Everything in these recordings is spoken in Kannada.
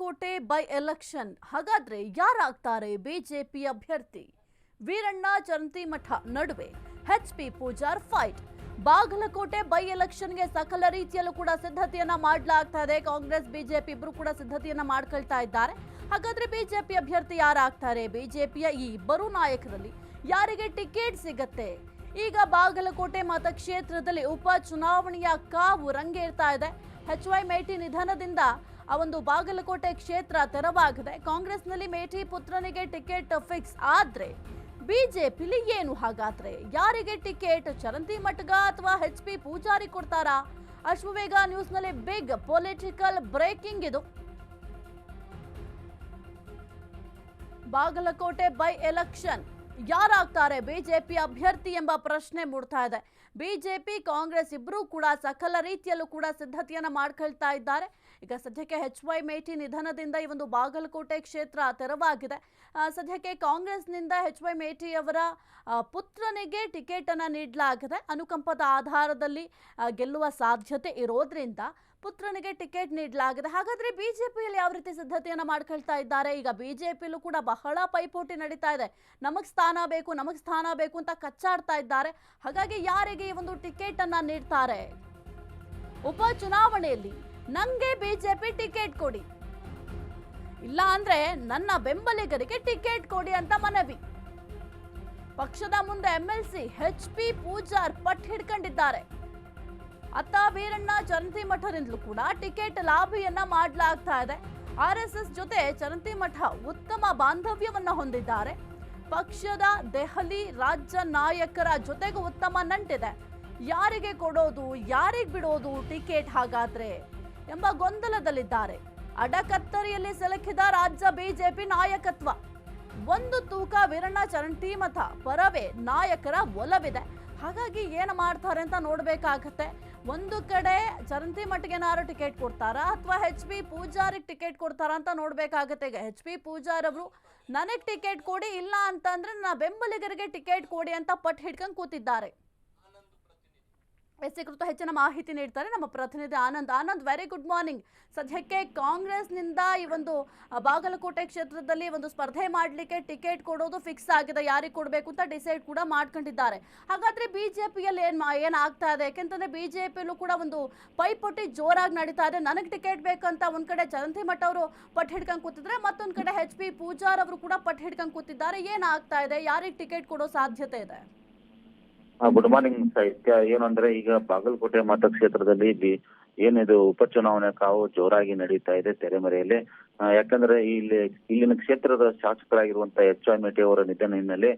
ಬಾಗಲಕೋಟೆ ಬೈ ಎಲೆಕ್ಷನ್ ಹಾಗಾದ್ರೆ ಯಾರಾಗ್ತಾರೆ ಬಿಜೆಪಿ ಅಭ್ಯರ್ಥಿ? ವೀರಣ್ಣ ಚರಂತಿಮಠ ನಡುವೆ HP Pujar fight. Bagalkot by ಎಲೆಕ್ಷನ್ಗೆ ಸಕಲ ರೀತಿಯಲ್ಲೂ ಕೂಡ ಸಿದ್ಧತೆಯನ್ನ ಮಾಡಲಾಗ್ತಾ ಇದೆ. ಕಾಂಗ್ರೆಸ್ ಬಿಜೆಪಿ ಇಬ್ಬರು ಕೂಡ ಸಿದ್ಧತೆಯನ್ನ ಮಾಡ್ಕೊಳ್ತಾ ಇದ್ದಾರೆ. ಹಾಗಾದ್ರೆ ಬಿಜೆಪಿ ಅಭ್ಯರ್ಥಿ ಯಾರಾಗ್ತಾರೆ? ಬಿಜೆಪಿಯ ಈ ಇಬ್ಬರು ನಾಯಕರಲ್ಲಿ ಯಾರಿಗೆ ಟಿಕೆಟ್ ಸಿಗತ್ತೆ? ಈಗ ಬಾಗಲಕೋಟೆ ಮತಕ್ಷೇತ್ರದಲ್ಲಿ ಉಪ ಚುನಾವಣೆಯ ಕಾವು ರಂಗೇರ್ತಾ ಇದೆ. ಎಚ್.ವೈ. ಮೇಟಿ ನಿಧನದಿಂದ ಆ ಒಂದು ಬಾಗಲಕೋಟೆ ಕ್ಷೇತ್ರ ತೆರವಾಗಿದೆ. ಕಾಂಗ್ರೆಸ್ನಲ್ಲಿ ಮೇಟಿ ಪುತ್ರನಿಗೆ ಟಿಕೆಟ್ ಫಿಕ್ಸ್ ಆದ್ರೆ ಬಿಜೆಪಿಲಿ ಏನು ಹಾಗಾದ್ರೆ? ಯಾರಿಗೆ ಟಿಕೆಟ್? ಚರಂತಿಮಠಗ ಅಥವಾ ಎಚ್.ಪಿ. ಪೂಜಾರಿ ಕೊಡ್ತಾರಾ? ಅಶ್ವವೇಗ ನ್ಯೂಸ್ನಲ್ಲಿ ಬಿಗ್ ಪೊಲಿಟಿಕಲ್ ಬ್ರೇಕಿಂಗ್ ಇದು. ಬಾಗಲಕೋಟೆ ಬೈ ಎಲೆಕ್ಷನ್ ಯಾರಾಗ್ತಾರೆ ಬಿಜೆಪಿ ಅಭ್ಯರ್ಥಿ ಎಂಬ ಪ್ರಶ್ನೆ ಮೂಡ್ತಾ ಇದೆ. ಬಿಜೆಪಿ ಕಾಂಗ್ರೆಸ್ ಇಬ್ಬರೂ ಕೂಡ ಸಕಲ ರೀತಿಯಲ್ಲೂ ಕೂಡ ಸಿದ್ಧತೆಯನ್ನ ಮಾಡ್ಕೊಳ್ತಾ ಇದ್ದಾರೆ. ಈಗ ಸದ್ಯಕ್ಕೆ ಎಚ್.ವೈ. ಮೇಟಿ ನಿಧನದಿಂದ ಈ ಒಂದು ಬಾಗಲಕೋಟೆ ಕ್ಷೇತ್ರ ತೆರವಾಗಿದೆ. ಸದ್ಯಕ್ಕೆ ಕಾಂಗ್ರೆಸ್ನಿಂದ ಎಚ್.ವೈ. ಮೇಟಿ ಅವರ ಪುತ್ರನಿಗೆ ಟಿಕೆಟ್ ಅನ್ನ ನೀಡಲಾಗಿದೆ. ಅನುಕಂಪದ ಆಧಾರದಲ್ಲಿ ಗೆಲ್ಲುವ ಸಾಧ್ಯತೆ ಇರೋದ್ರಿಂದ ಪುತ್ರನಿಗೆ ಟಿಕೆಟ್ ನೀಡಲಾಗಿದೆ. ಹಾಗಾದ್ರೆ ಬಿಜೆಪಿಯಲ್ಲಿ ಯಾವ ರೀತಿ ಸಿದ್ಧತೆಯನ್ನ ಮಾಡ್ಕೊಳ್ತಾ ಇದ್ದಾರೆ? ಈಗ ಬಿಜೆಪಿಯಲ್ಲೂ ಕೂಡ ಬಹಳ ಪೈಪೋಟಿ ನಡೀತಾ ಇದೆ. ನಮಗ್ ಸ್ಥಾನ ಬೇಕು ಅಂತ ಕಚ್ಚಾಡ್ತಾ ಇದ್ದಾರೆ. ಹಾಗಾಗಿ ಯಾರಿಗೆ ಈ ಒಂದು ಟಿಕೆಟ್ ಅನ್ನ ನೀಡ್ತಾರೆ? ಉಪ ಚುನಾವಣೆಯಲ್ಲಿ ನಂಗೆ ಬಿಜೆಪಿ ಟಿಕೆಟ್ ಕೊಡಿ, ಇಲ್ಲ ಅಂದ್ರೆ ನನ್ನ ಬೆಂಬಲಿಗರಿಗೆ ಟಿಕೆಟ್ ಕೊಡಿ ಅಂತ ಮನವಿ. ಪಕ್ಷದ ಮುಂದೆ ಎಂಎಲ್ಸಿ ಎಚ್.ಪಿ. ಪೂಜಾರ್ ಪಟ್ಟು ಹಿಡ್ಕೊಂಡಿದ್ದಾರೆ. ಅತ್ತ ವೀರಣ್ಣ ಚರಂತಿಮಠರಿಂದಲೂ ಕೂಡ ಟಿಕೆಟ್ ಲಾಭಿಯನ್ನ ಮಾಡಲಾಗ್ತಾ ಇದೆ. ಆರ್ಎಸ್ಎಸ್ ಜೊತೆ ಚರಂತಿಮಠ ಉತ್ತಮ ಬಾಂಧವ್ಯವನ್ನ ಹೊಂದಿದ್ದಾರೆ. ಪಕ್ಷದ ದೆಹಲಿ ರಾಜ್ಯ ನಾಯಕರ ಜೊತೆಗೂ ಉತ್ತಮ ನಂಟಿದೆ. ಯಾರಿಗೆ ಕೊಡೋದು, ಯಾರಿಗೆ ಬಿಡೋದು ಟಿಕೆಟ್ ಹಾಗಾದ್ರೆ ಎಂಬ ಗೊಂದಲದಲ್ಲಿದ್ದಾರೆ. ಅಡಕತ್ತರಿಯಲ್ಲಿ ಸಿಲುಕಿದ ರಾಜ್ಯ ಬಿಜೆಪಿ ನಾಯಕತ್ವ. ಒಂದು ತೂಕ ವೀರಣ್ಣ ಚರಂತಿಮಠ ಪರವೇ ನಾಯಕರ ಒಲವಿದೆ. ಹಾಗಾಗಿ ಏನು ಮಾಡ್ತಾರೆ ಅಂತ ನೋಡ್ಬೇಕಾಗತ್ತೆ. ಒಂದು ಕಡೆ ಚರಂತಿಮಠಗೇನಾರು ಟಿಕೆಟ್ ಕೊಡ್ತಾರಾ ಅಥವಾ ಎಚ್.ಪಿ. ಪೂಜಾರಿಗೆ ಟಿಕೆಟ್ ಕೊಡ್ತಾರಾ ಅಂತ ನೋಡ್ಬೇಕಾಗತ್ತೆ. ಈಗ ಎಚ್.ಪಿ. ಪೂಜಾರ್ ಅವರು ನನಗೆ ಟಿಕೆಟ್ ಕೊಡಿ, ಇಲ್ಲ ಅಂತಂದ್ರೆ ನನ್ನ ಬೆಂಬಲಿಗರಿಗೆ ಟಿಕೆಟ್ ಕೊಡಿ ಅಂತ ಪಟ್ಟು ಹಿಡ್ಕೊಂಡು ಕೂತಿದ್ದಾರೆ. ಎಸ್ ಕುರಿತು ಹೆಚ್ಚಿನ ಮಾಹಿತಿ ನೀಡ್ತಾರೆ ನಮ್ಮ ಪ್ರತಿನಿಧಿ ಆನಂದ್. Very good morning. ಸದ್ಯಕ್ಕೆ ಕಾಂಗ್ರೆಸ್ನಿಂದ ಈ ಒಂದು ಬಾಗಲಕೋಟೆ ಕ್ಷೇತ್ರದಲ್ಲಿ ಒಂದು ಸ್ಪರ್ಧೆ ಮಾಡಲಿಕ್ಕೆ ಟಿಕೆಟ್ ಕೊಡೋದು ಫಿಕ್ಸ್ ಆಗಿದೆ. ಯಾರಿಗೆ ಕೊಡಬೇಕು ಅಂತ ಡಿಸೈಡ್ ಕೂಡ ಮಾಡ್ಕೊಂಡಿದ್ದಾರೆ. ಹಾಗಾದ್ರೆ ಬಿಜೆಪಿಯಲ್ಲಿ ಏನಾಗ್ತಾ ಇದೆ? ಯಾಕೆಂತಂದ್ರೆ ಬಿಜೆಪಿಯಲ್ಲೂ ಕೂಡ ಒಂದು ಪೈಪೋಟಿ ಜೋರಾಗಿ ನಡೀತಾ ಇದೆ. ನನಗೆ ಟಿಕೆಟ್ ಬೇಕಂತ ಒಂದ್ ಕಡೆ ಚರಂತಿಮಠ ಅವರು ಪಟ್ಟು ಹಿಡ್ಕೊಂಡು ಕೂತಿದ್ರೆ, ಮತ್ತೊಂದ್ ಕಡೆ ಎಚ್.ಪಿ. ಪೂಜಾರ್ ಅವರು ಕೂಡ ಪಟ್ಟು ಹಿಡ್ಕೊಂಡು ಕೂತಿದ್ದಾರೆ. ಏನಾಗ್ತಾ ಇದೆ? ಯಾರಿಗೆ ಟಿಕೆಟ್ ಕೊಡೋ ಸಾಧ್ಯತೆ ಇದೆ? ಗುಡ್ ಮಾರ್ನಿಂಗ್ ಸಾಹಿತ್ಯ. ಏನು ಅಂದ್ರೆ ಈಗ ಬಾಗಲಕೋಟೆ ಮತಕ್ಷೇತ್ರದಲ್ಲಿ ಏನಿದು ಉಪಚುನಾವಣೆ ಕಾವು ಜೋರಾಗಿ ನಡೀತಾ ಇದೆ ತೆರೆಮರೆಯಲ್ಲಿ. ಯಾಕಂದ್ರೆ ಇಲ್ಲಿನ ಕ್ಷೇತ್ರದ ಶಾಸಕರಾಗಿರುವಂತಹ ಎಚ್.ವೈ. ಮೇಟಿ ಅವರ ನಿಧನ ಹಿನ್ನೆಲೆ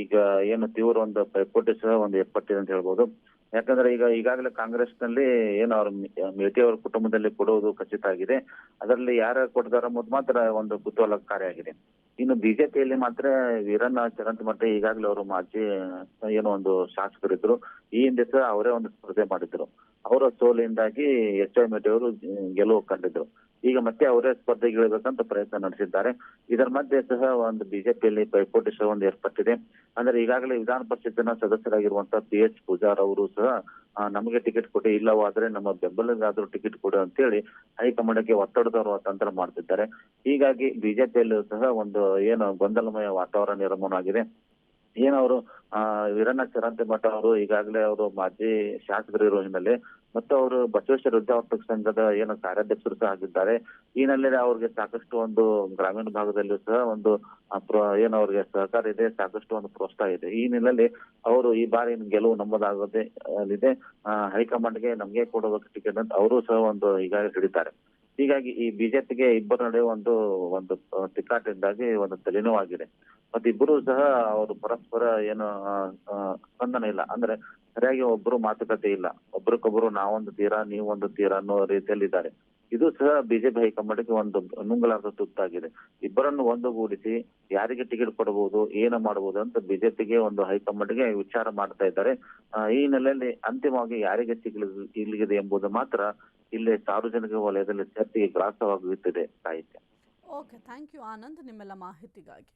ಈಗ ಏನು ತೀವ್ರ ಒಂದು ಪೈಪೋಟಿ ಸಹ ಒಂದು ಏರ್ಪಟ್ಟಿದೆ ಅಂತ ಹೇಳ್ಬೋದು. ಯಾಕಂದ್ರೆ ಈಗಾಗಲೇ ಕಾಂಗ್ರೆಸ್ ನಲ್ಲಿ ಏನು ಅವ್ರ ಮೇಟಿ ಅವರ ಕುಟುಂಬದಲ್ಲಿ ಕೊಡುವುದು ಖಚಿತ ಆಗಿದೆ. ಅದರಲ್ಲಿ ಯಾರು ಕೊಡ್ತಾರ ಅನ್ನೋದು ಮಾತ್ರ ಒಂದು ಕುತೂಹಲಕಾರಿಯಾಗಿದೆ. ಇನ್ನು ಬಿಜೆಪಿಯಲ್ಲಿ ಮಾತ್ರ ವೀರಣ್ಣ ಚರಂತಿಮಠ ಈಗಾಗಲೇ ಅವರು ಮಾಜಿ ಏನೋ ಒಂದು ಶಾಸಕರಿದ್ರು. ಈ ಹಿಂದೆ ಸಹ ಅವರೇ ಒಂದು ಸ್ಪರ್ಧೆ ಮಾಡಿದ್ರು. ಅವರ ಸೋಲಿಂದಾಗಿ ಎಚ್.ವೈ. ಮೇಟಿ ಅವರು ಗೆಲುವು ಕಂಡಿದ್ರು. ಈಗ ಮತ್ತೆ ಅವರೇ ಸ್ಪರ್ಧೆಗಿಳಿಬೇಕಂತ ಪ್ರಯತ್ನ ನಡೆಸಿದ್ದಾರೆ. ಇದರ ಮಧ್ಯೆ ಸಹ ಒಂದು ಬಿಜೆಪಿಯಲ್ಲಿ ಪೈಪೋಟಿ ಸಹ ಒಂದು ಏರ್ಪಟ್ಟಿದೆ. ಅಂದ್ರೆ ಈಗಾಗಲೇ ವಿಧಾನ ಪರಿಷತ್ತಿನ ಸದಸ್ಯರಾಗಿರುವಂತಹ ಪಿ.ಎಚ್. ಪೂಜಾರ್ ಅವರು ಸಹ ನಮಗೆ ಟಿಕೆಟ್ ಕೊಡಿ, ಇಲ್ಲವಾದ್ರೆ ನಮ್ಮ ಬೆಂಬಲಿಗಾದ್ರೂ ಟಿಕೆಟ್ ಕೊಡಿ ಅಂತೇಳಿ ಹೈಕಮಾಂಡ್ಗೆ ಒತ್ತಡದವರು ತಂತ್ರ ಮಾಡ್ತಿದ್ದಾರೆ. ಹೀಗಾಗಿ ಬಿಜೆಪಿಯಲ್ಲೂ ಸಹ ಒಂದು ಏನು ಗೊಂದಲಮಯ ವಾತಾವರಣ ನಿರ್ಮಾಣ ಆಗಿದೆ. ಏನವರು ವೀರಣ್ಣ ಚರಂತಿಮಠ ಅವರು ಈಗಾಗಲೇ ಅವರು ಮಾಜಿ ಶಾಸಕರು ಇರುವ ಹಿನ್ನೆಲೆ ಮತ್ತು ಅವರು ಬಸವೇಶ್ವರ ವಿದ್ಯಾವರ್ಧಕ ಸಂಘದ ಏನು ಕಾರ್ಯಾಧ್ಯಕ್ಷರು ಸಹ ಆಗಿದ್ದಾರೆ. ಈ ಹಿನ್ನೆಲೆ ಅವ್ರಿಗೆ ಸಾಕಷ್ಟು ಒಂದು ಗ್ರಾಮೀಣ ಭಾಗದಲ್ಲೂ ಸಹ ಒಂದು ಏನು ಅವ್ರಿಗೆ ಸಹಕಾರ ಇದೆ, ಸಾಕಷ್ಟು ಒಂದು ಪ್ರೋತ್ಸಾಹ ಇದೆ. ಈ ಹಿನ್ನೆಲೆಯಲ್ಲಿ ಅವರು ಈ ಬಾರಿ ಗೆಲುವು ನಮ್ಮದಾಗದೆ ಇದೆ. ಹೈಕಮಾಂಡ್ಗೆ ನಮ್ಗೆ ಕೊಡೋದಕ್ಕೆ ಟಿಕೆಟ್ ಅಂತ ಅವರು ಸಹ ಒಂದು ಈಗಾಗಲೇ ಹಿಡಿತಾರೆ. ಹೀಗಾಗಿ ಈ ಬಿಜೆಪಿಗೆ ಇಬ್ಬರ ನಡುವೆ ಒಂದು ತಿಕ್ಕಾಟದಿಂದಾಗಿ ಒಂದು ತಲೆನೋವಾಗಿದೆ. ಮತ್ತೆ ಇಬ್ಬರು ಸಹ ಅವರು ಪರಸ್ಪರ ಏನು ಸ್ಪಂದನೆ ಇಲ್ಲ, ಅಂದ್ರೆ ಸರಿಯಾಗಿ ಒಬ್ರು ಮಾತುಕತೆ ಇಲ್ಲ. ಒಬ್ರಿಗೊಬ್ರು ನಾವೊಂದು ತೀರಾ ನೀವೊಂದು ತೀರಾ ಅನ್ನೋ ರೀತಿಯಲ್ಲಿ ಇದ್ದಾರೆ. ಇದು ಸಹ ಬಿಜೆಪಿ ಹೈಕಮಾಂಡ್ಗೆ ಒಂದು ನುಂಗಲಾರದ ತುತ್ತಾಗಿದೆ. ಇಬ್ಬರನ್ನು ಒಂದುಗೂಡಿಸಿ ಯಾರಿಗೆ ಟಿಕೆಟ್ ಕೊಡಬಹುದು, ಏನು ಮಾಡಬಹುದು ಅಂತ ಬಿಜೆಪಿಗೆ ಒಂದು ಹೈಕಮಾಂಡ್ಗೆ ವಿಚಾರ ಮಾಡ್ತಾ ಇದ್ದಾರೆ. ಈ ನೆಲೆಯಲ್ಲಿ ಅಂತಿಮವಾಗಿ ಯಾರಿಗೆ ಸಿಗಲಿದೆ ಎಂಬುದು ಮಾತ್ರ ಇಲ್ಲಿ ಸಾರ್ವಜನಿಕ ವಲಯದಲ್ಲಿ ಚರ್ಚೆಗೆ ಗ್ರಾಸವಾಗುತ್ತಿದೆ ಸಾಹಿತ್ಯ. ಓಕೆ, ಥ್ಯಾಂಕ್ ಯು ಆನಂದ್ ನಿಮ್ಮೆಲ್ಲ ಮಾಹಿತಿಗಾಗಿ.